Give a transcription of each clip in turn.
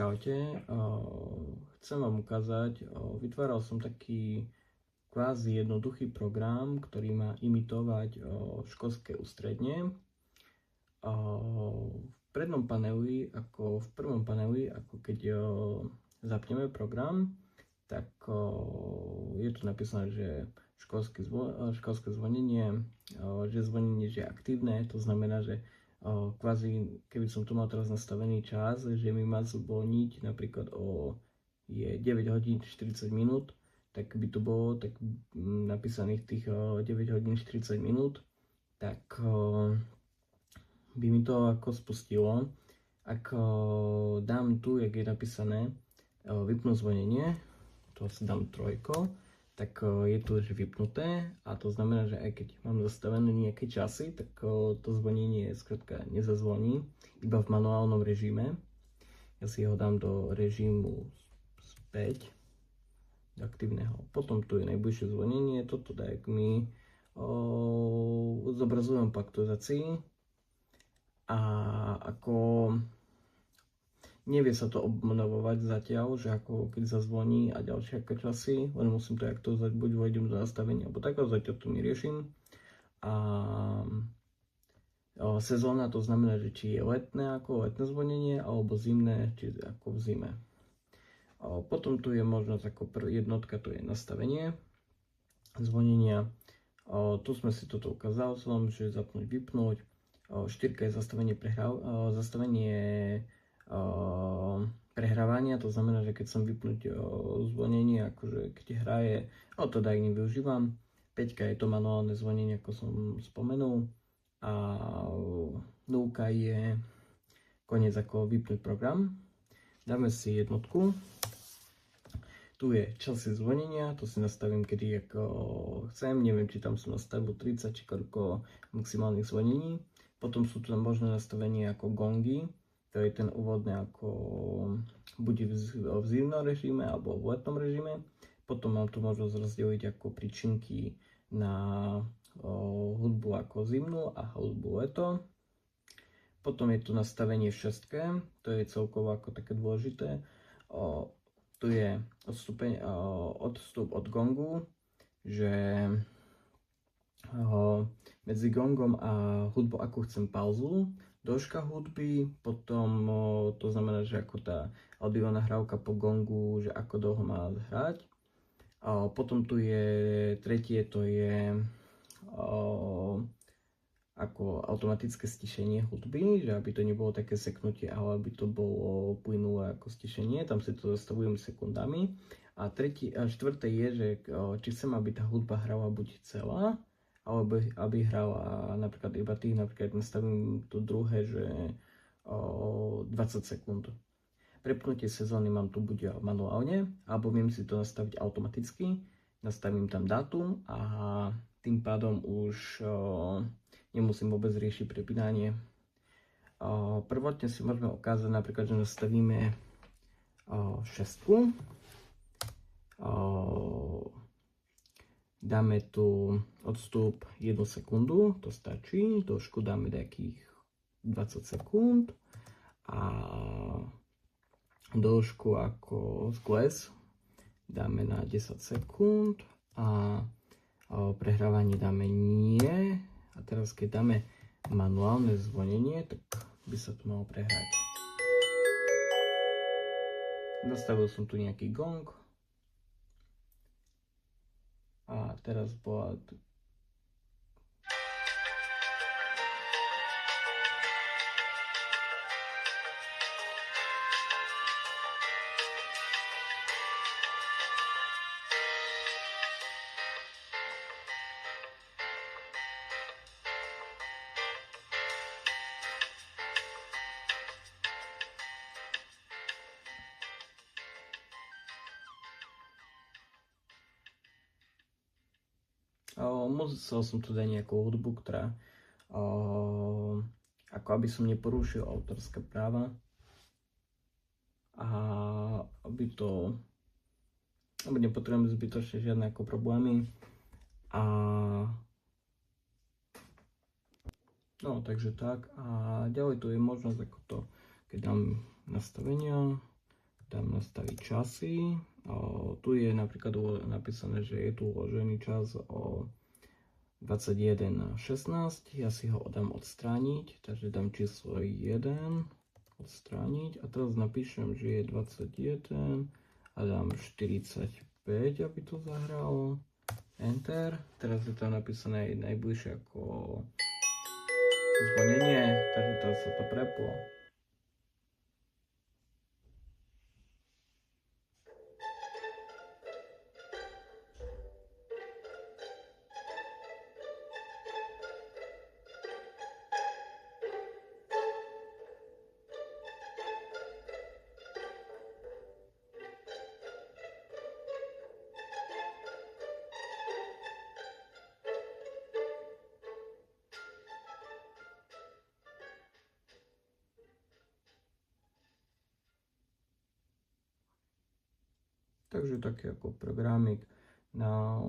Čaute, chcem vám ukázať, vytváral som taký kvázi jednoduchý program, ktorý má imitovať školské ústredne. V prvom paneli, ako keď zapneme program, tak je tu napísané, že školské zvonenie, že zvonenie je aktívne, to znamená, že kvázi, keby som tu mal teraz nastavený čas, že mi má zvoniť napríklad je 9 hodín 40 minút, tak by tu bolo tak napísaných tých 9 hodín 40 minút, tak by mi to ako spustilo. Ak dám tu, jak je napísané, vypnúť zvonenie, to si dám trojko, tak je tu že vypnuté a to znamená, že aj keď mám zastavené nejaké časy, tak to zvonenie skrátka nezazvoní, iba v manuálnom režime. Ja si ho dám do režimu späť, do aktívneho. Potom tu je najbližšie zvonenie, toto daj mi zobrazujem po aktualizácii a ako nevie sa to obnovovať zatiaľ, že ako keď zazvoní a ďalšie ako časy, len musím to aktualizovať, buď vojdem do nastavenia, alebo takto, zatiaľ to neriešim. A sezóna, to znamená, že či je letné zvonenie, alebo zimné, či ako v zime. Potom tu je možnosť ako jednotka, to je nastavenie zvonenia. Tu sme si toto ukázal som, že zapnúť, vypnúť. 4 je zastavenie prehrávania, to znamená, že keď som vypnúť zvonenie, akože keď hraje, to tak nevyužívam. 5 je to manuálne zvonenie, ako som spomenul, a 0 je koniec, ako vypnúť program. Dáme si jednotku. Tu je časy zvonenia, to si nastavím kedy ako chcem, neviem, či tam som nastavil 30 či koľko maximálnych zvonení. Potom sú tu možné nastavenia ako gongy, to je ten úvodné, ako buď v zimnom režime alebo v letnom režime. Potom mám tu možnosť rozdeliť ako príčinky na hudbu ako zimnú a hudbu leto. Potom je tu nastavenie v šestke, to je celkovo ako také dôležité. Tu je odstup od gongu, že medzi gongom a hudbou ako chcem pauzu, dĺžka hudby, potom to znamená, že ako tá audio nahrávka po gongu, že ako dlho má hrať. Potom tu je tretie, to je ako automatické stišenie hudby, že aby to nebolo také seknutie, ale aby to bolo plynulé ako stišenie, tam si to zastavujem sekundami. A štvrté je, že či chcem, aby tá hudba hrala buď celá, alebo aby hrala napríklad iba tých, napríklad nastavím to druhé, že 20 sekúnd. Prepnutie sezóny mám tu buď manuálne, alebo viem si to nastaviť automaticky, nastavím tam dátum a tým pádom už nemusím vôbec riešiť prepínanie. Prvotne si môžeme ukázať napríklad, že nastavíme šestku. Dáme tu odstup 1 sekundu, to stačí, dĺžku dáme nejakých 20 sekúnd a dĺžku ako skles dáme na 10 sekúnd a prehrávanie dáme nie. A teraz keď dáme manuálne zvonenie, tak by sa to malo prehrať. Nastavil som tu nejaký gong. A teraz bola musel som tu dať nejakú hudbu, ktorá ako aby som neporušil autorské práva a aby nepotrebujem zbytočne žiadne ako problémy a takže tak. A ďalej tu je možnosť ako to, keď dám nastavenia, dám nastaviť časy. Tu je napríklad napísané, že je tu uložený čas o 21:16. Ja si ho dám odstrániť, takže dám číslo 1, odstrániť, a teraz napíšem, že je 21 a dám 45, aby to zahralo. Enter. Teraz je tam napísané najbližšie ako zvonenie, takže teraz sa to preplo. Takže taký ako programik na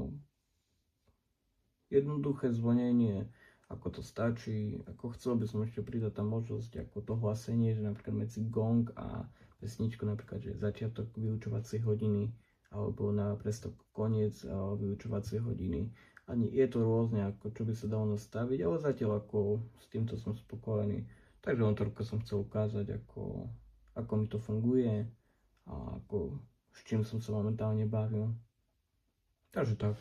jednoduché zvonenie, ako to stačí. Ako chcel by som ešte pridať tam možnosť ako to hlasenie, že napríklad medzi gong a pesničku, napríklad, že začiatok vyučovacej hodiny alebo na prestupku koniec vyučovacej hodiny. A je to rôzne, ako čo by sa dalo nastaviť, ale zatiaľ ako s týmto som spokojný. Takže len toľko som chcel ukázať, ako mi to funguje a s čím som sa momentálne bavil. Takže tak.